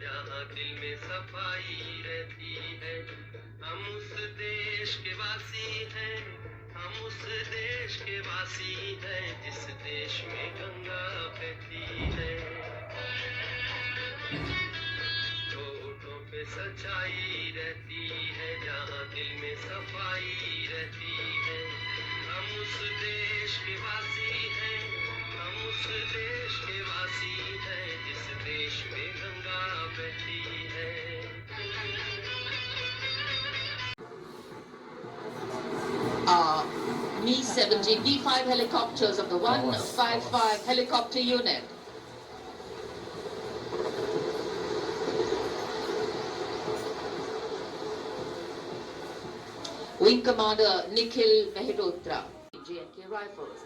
जहाँ दिल में सफाई रहती है। हम उस देश के वासी हैं, हम उस देश के वासी हैं जिस देश में गंगा बहती है। होठों पे सच्चाई रहती है, जहाँ दिल में सफाई रहती है। हम उस देश के वासी हैं, हम उस देश के वासी हैं जिस देश में गंगा बहती है। Mi-17 D5 helicopters of the 155 helicopter unit. Wing Commander Nikhil Mehrotra, J&K Rifles.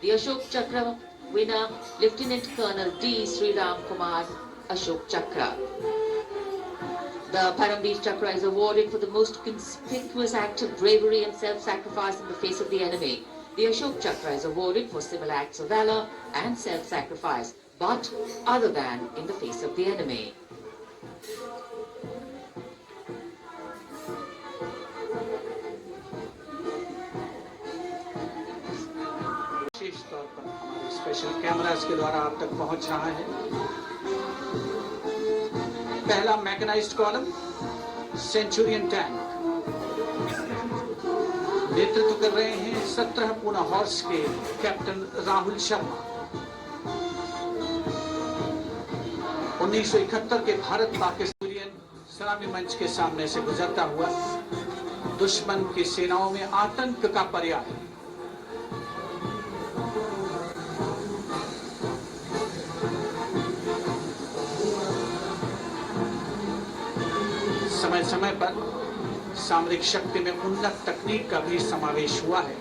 The Ashok Chakra winner, Lieutenant Colonel D. Sriram Kumar Ashok Chakra. The Paramveer Chakra is awarded for the most conspicuous act of bravery and self-sacrifice in the face of the enemy. The Ashok Chakra is awarded for similar acts of valor and self-sacrifice, but other than in the face of the enemy. विशेष तौर पर हमारे special cameras के द्वारा आप तक पहुंच रहा है। पहला मैकेनाइज्ड कॉलम सेंचुरियन टैंक नेतृत्व कर रहे हैं 17 पूना हॉर्स के कैप्टन राहुल शर्मा। 1971 के भारत पाकिस्तान सलामी मंच के सामने से गुजरता हुआ दुश्मन की सेनाओं में आतंक का पर्याय। समय समय पर सामरिक शक्ति में उन्नत तकनीक का भी समावेश हुआ है,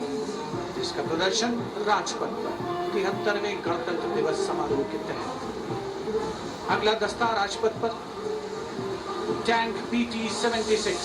जिसका प्रदर्शन राजपथ पर 73वें गणतंत्र दिवस समारोह के तहत। अगला दस्ता राजपथ पर tank PT-76।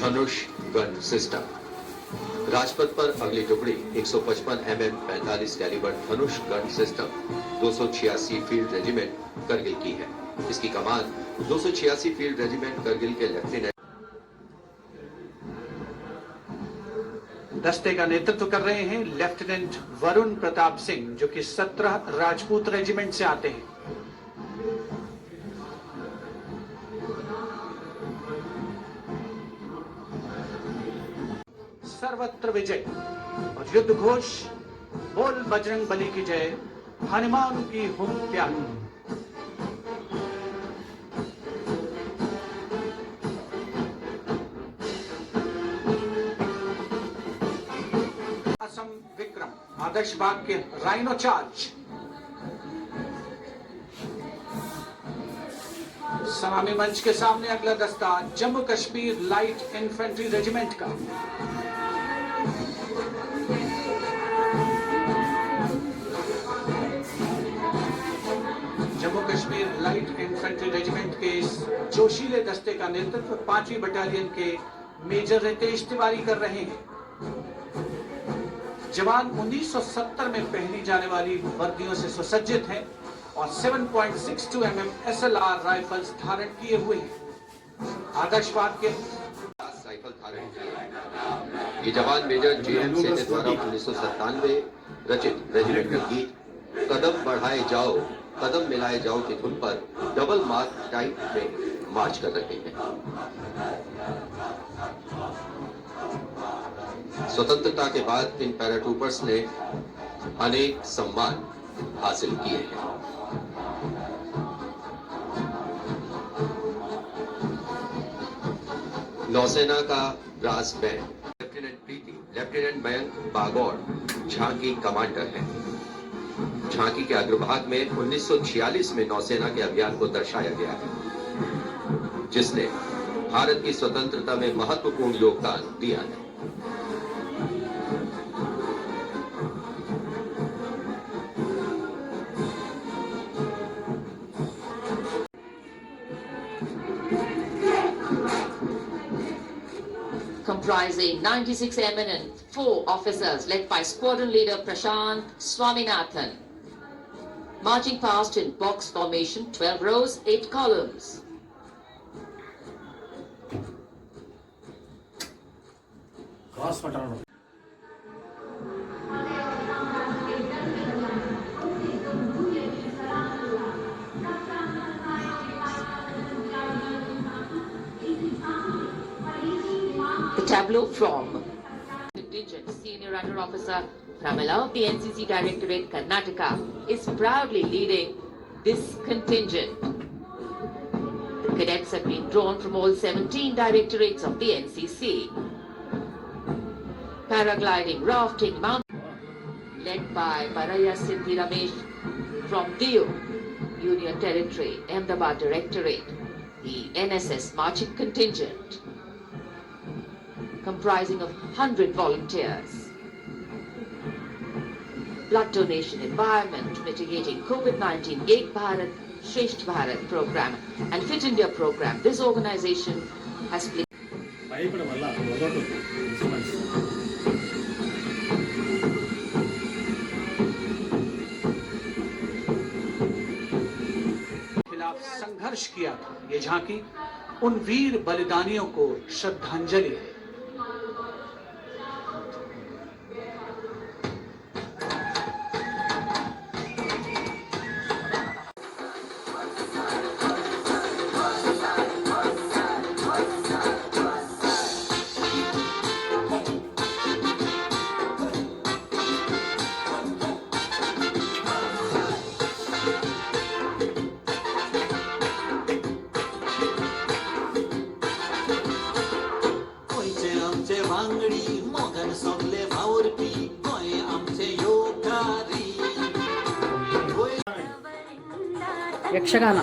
Dhanush gun system Rajpath पर अगली टुकड़ी 155 mm 45 calibre Dhanush gun system 286 field regiment Kargil की है। इसकी कमान 286 फील्ड रेजिमेंट करगिल के लेफ्टिनेंट। दस्ते का नेतृत्व कर रहे हैं लेफ्टिनेंट वरुण प्रताप सिंह, जो कि 17 राजपूत रेजिमेंट से आते हैं। सर्वत्र विजय और युद्ध घोष, बोल बजरंग बली की जय, हनुमान की हुम प्यारी। असम विक्रम आदर्श बाग के राइनो चार्ज। सलामी मंच के सामने अगला दस्ता Jammu Kashmir light infantry regiment का। Jammu Kashmir light infantry regiment के इस जोशीले दस्ते का नेतृत्व 5वीं बटालियन के मेजर रितेश तिवारी कर रहे हैं। जवान 1970 में पहनी जाने वाली वर्दियों से सुसज्जित हैं और 7.62 mm SLR राइफल्स धारण किए हुए हैं। आदर्शवाद के राइफल धारण किए। ये जवान मेजर JM सेने द्वारा 1997 रचित रेजिमेंटल गीत कदम बढ़ाए जाओ कदम मिलाए जाओ की धुन पर डबल मार्क टाइप में मार्च कर रहे हैं। स्वतंत्रता के बाद इन पैराट्रूपर्स ने अनेक सम्मान हासिल किए हैं। नौसेना का ब्रास बैंड लेफ्टिनेंट प्रीति, लेफ्टिनेंट मयंक बागौर झांकी कमांडर है। झांकी के अग्रभाग में 1946 में नौसेना के अभियान को दर्शाया गया है, जिसने भारत की स्वतंत्रता में महत्वपूर्ण योगदान दिया है। comprising 96 airmen and 4 officers led by squadron leader Prashant Swaminathan. Marching past in box formation, 12 rows, 8 columns. The tableau from contingent senior under officer Pramila of the NCC Directorate Karnataka is proudly leading this contingent. The cadets have been drawn from all 17 directorates of the NCC. Paragliding, rafting, mountain, led by Baraya Siddhi Ramesh from Diu, Union Territory, Ahmedabad Directorate, the NSS marching contingent, comprising of 100 volunteers. Blood donation, environment, mitigating COVID-19, Ek Bharat, Shresht Bharat program and Fit India program. This organization has played खिलाफ संघर्ष किया था। ये झांकी उन वीर बलिदानियों को श्रद्धांजलि है। ಯಕ್ಷಗಾನ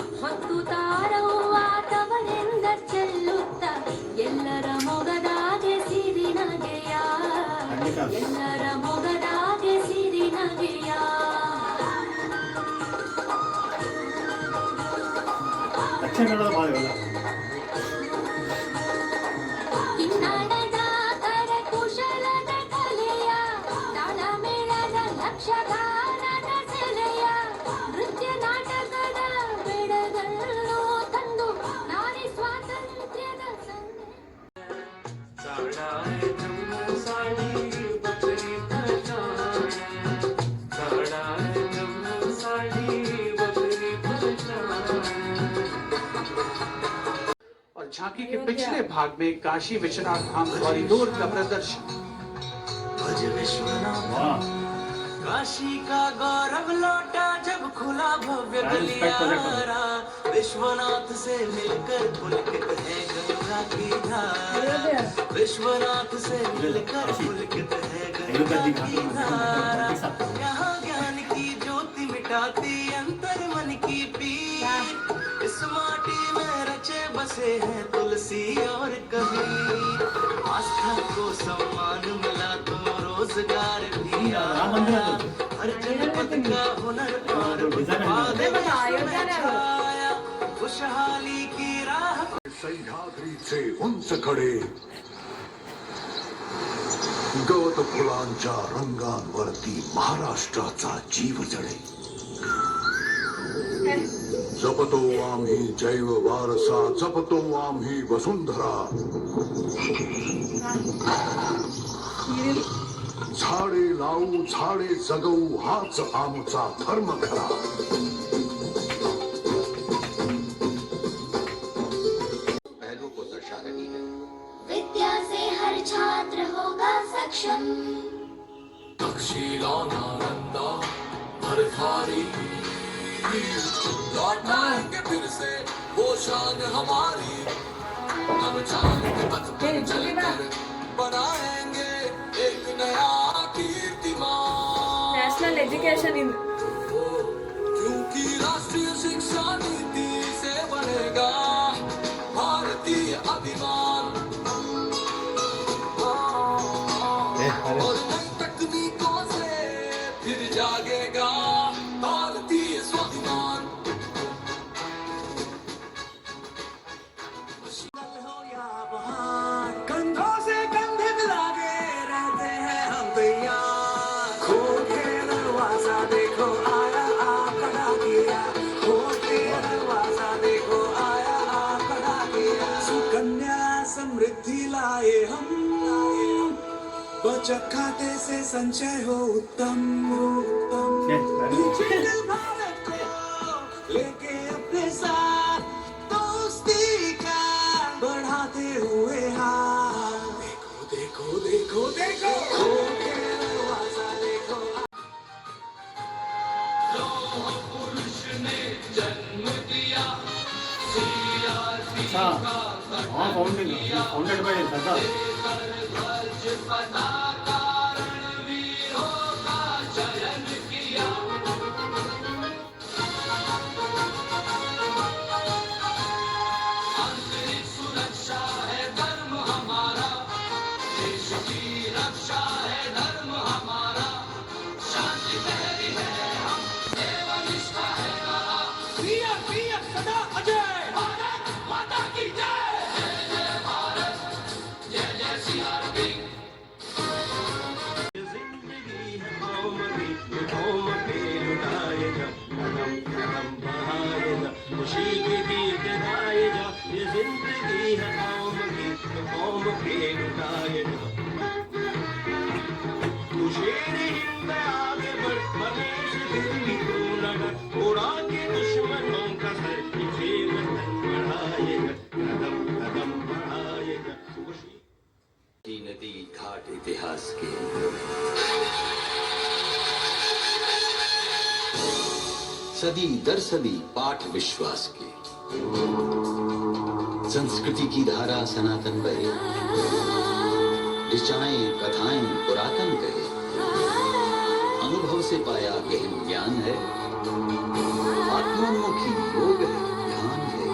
झांकी के पिछले भाग में काशी विश्वनाथ धाम कॉरिडोर का प्रदर्शन। काशी का गौरव लौटा जब खुला भव्य गलियारा, विश्वनाथ से मिलकर पुलकित है गंगा की धारा, विश्वनाथ से मिलकर पुलकित है गंगा की धारा। यहाँ ज्ञान की ज्योति मिटाती अंतर मन की पीर, इस माटी में रचे बसे हैं तुलसी और कबीर। आस्था को सम्मान मिला तो रोजगार भी आया, हर जनपद का हुनर और छाया, खुशहाली की राह सह्याद्रीचे उंच कडे गवत फुलांच्या रंगांवरती महाराष्ट्राचा जीव जळे। जपतो आम्ही जैव वारसा, जपतो आम्ही वसुंधरा। झाडे लावू, झाडे जगवू, हाच आमचा धर्म खरा। पहलुओं को दर्शा रही है। विद्या से हर छात्र होगा सक्षम। तक्षशिला नालंदा भरथारी, लौट आएंगे फिर से वो शान हमारी। हम चांद के पथ पर चलकर बनाएंगे एक नया कीर्तिमान। नेशनल एजुकेशन इन क्योंकि राष्ट्रीय शिक्षा नीति से बनेगा भारतीय अभिमान। और नई तकनीकों से फिर जागेगा भारतीय स्वाभिमान। कंधों से कंधा चखाते से संचय हो उत्तम उत्तम डिजिटल भारत को लेके अपने साथ दोस्ती का बढ़ाते हुए हाथ देखो देखो देखो देखो खो के दरवाजा देखो फाउंडेड बाय दादा खुशी की गीत गाए जा ये जिंदगी है कौम के लुटाए जा तू शेर हिंद आगे बढ़ मनीष दिल्ली तू नगर उड़ा के दुश्मनों का सर इसे वतन बढ़ाएगा कदम कदम बढ़ाएगा खुशी नदी घाट इतिहास के सदी दर सदी पाठ विश्वास के संस्कृति की धारा सनातन बहे ऋचाएं कथाएं पुरातन कहे अनुभव से पाया गहन ज्ञान है आत्मोन्मुखी योग है ध्यान है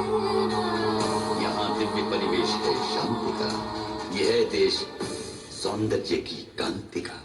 यहाँ दिव्य परिवेश है शांति का यह देश सौंदर्य की कांति का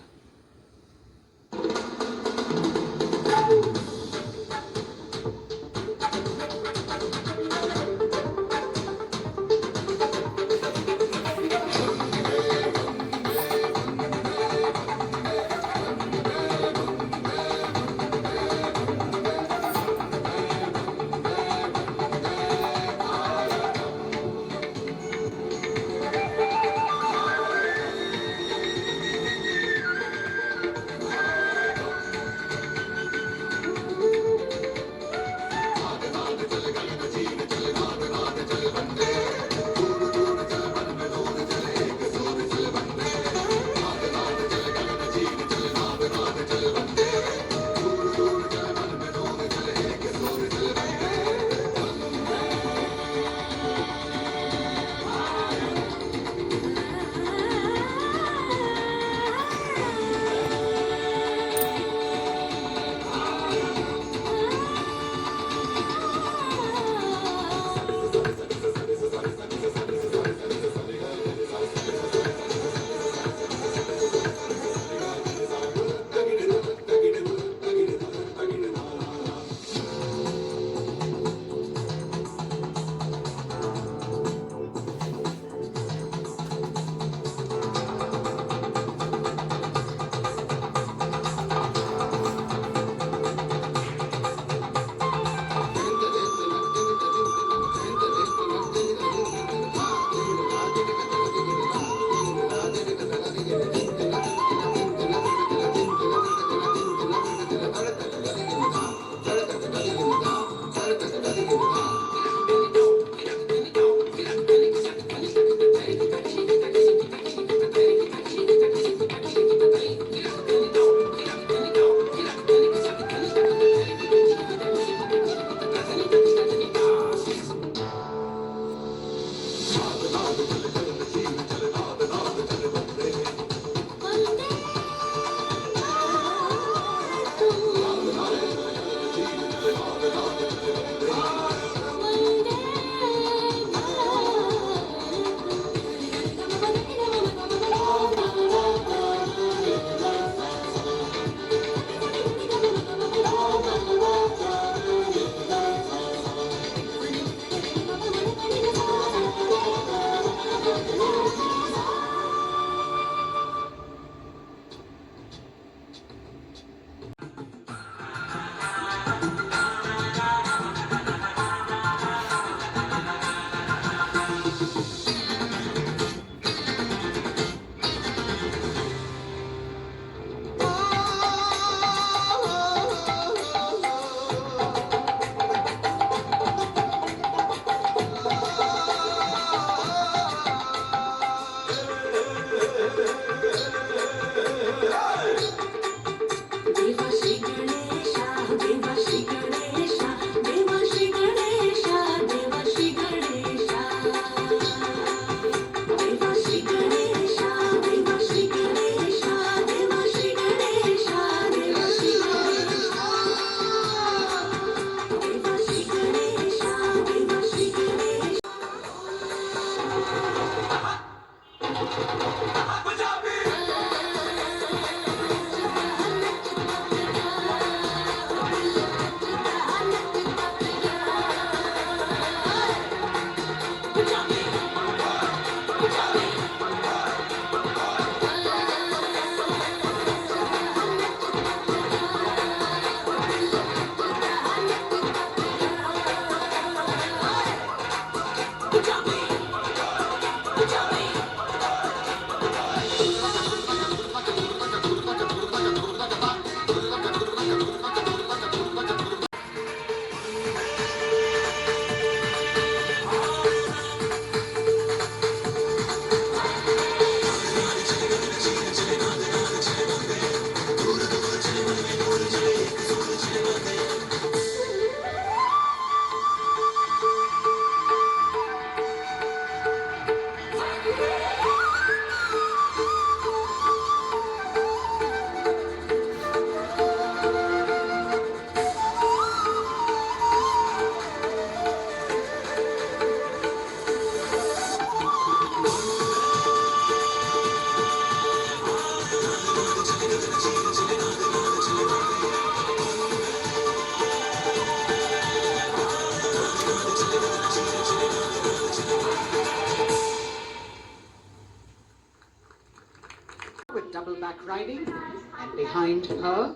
horseback riding, and behind her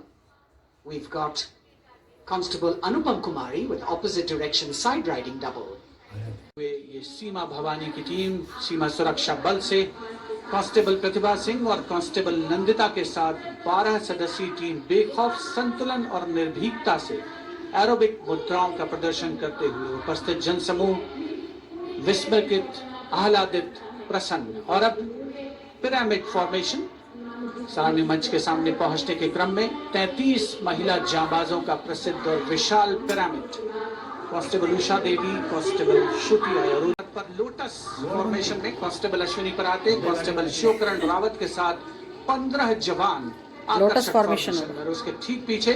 we've got Constable Anupam Kumari with opposite direction side riding double. ये सीमा भवानी की टीम सीमा सुरक्षा बल से कांस्टेबल प्रतिभा सिंह और कांस्टेबल नंदिता के साथ 12 सदस्यीय टीम बेखौफ संतुलन और निर्भीकता से एरोबिक मुद्राओं का प्रदर्शन करते हुए उपस्थित जनसमूह विस्मयित, आह्लादित, प्रसन्न। और अब पिरामिड फॉर्मेशन। सलामी मंच के सामने पहुंचने के क्रम में 33 महिला जांबाजों का प्रसिद्ध और विशाल पिरामिड कांस्टेबल उषा देवी, कांस्टेबल श्रुति अयरू पर लोटस फॉर्मेशन में कांस्टेबल अश्विनी पराते, कांस्टेबल शिवकरण रावत के साथ 15 जवान लोटस फॉर्मेशन और उसके ठीक पीछे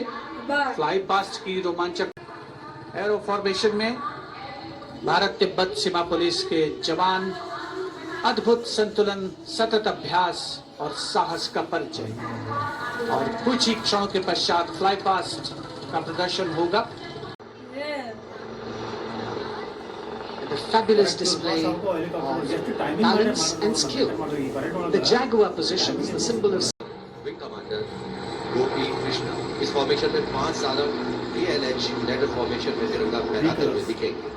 फ्लाई पास्ट की रोमांचक एरो फॉर्मेशन में भारत तिब्बत सीमा पुलिस के जवान अद्भुत संतुलन, सतत अभ्यास और साहस का परिचय। और कुछ ही क्षणों के पश्चात फ्लाई पास्ट का प्रदर्शन होगा। The fabulous display of balance and skill. The Jaguar position is the symbol of wing commander Gopi Krishna इस फॉर्मेशन में 5 सालम DLH लेटर फॉर्मेशन में तिरंगा फहराते हुए दिखेंगे।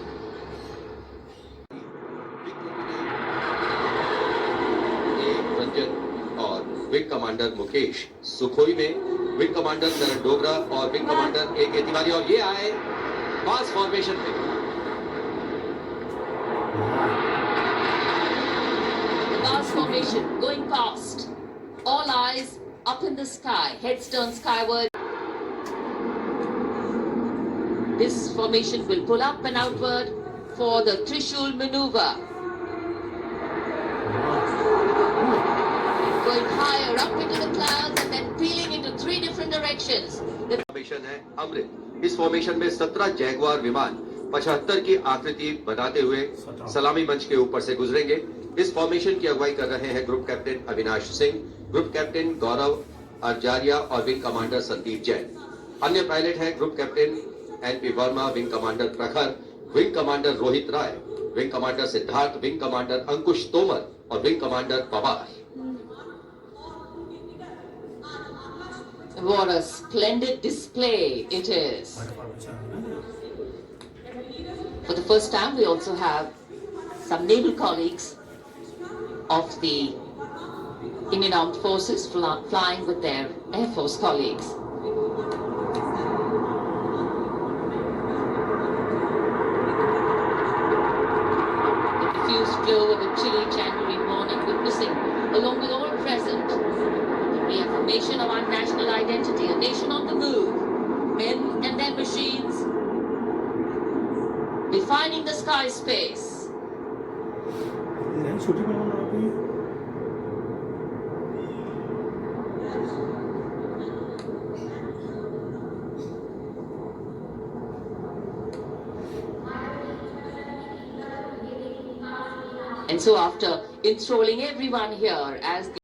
रंजन और विंग कमांडर मुकेश सुखोई में, विंग कमांडर करण डोगरा और विंग कमांडर AK तिवारी, और ये आए पास फॉर्मेशन में। Last formation, going past. All eyes up in the sky, heads turned skyward. This formation will pull up and outward for the Trishul maneuver. Going higher up into the clouds and then peeling into 3 different directions. The formation है अमृत। इस formation में 17 Jaguar विमान 75 की आकृति बनाते हुए सलामी मंच के ऊपर से गुजरेंगे। इस फॉर्मेशन की अगुवाई कर रहे हैं group captain Avinash Singh, group captain Gaurav Arjaria और विंग कमांडर संदीप जैन। अन्य पायलट हैं group captain NP Verma, wing commander Prakhar, wing commander Rohit Rai, wing commander Siddharth, wing commander Ankush Tomar और wing commander Pawar. What a splendid display it is. For the first time, we also have some naval colleagues of the Indian Armed Forces flying with their Air Force colleagues. The diffused glow of a chilly January morning, witnessing, along with all present, the affirmation of our national identity, a nation on the move, men and their machines, defining the sky space. And so after enthralling everyone here as the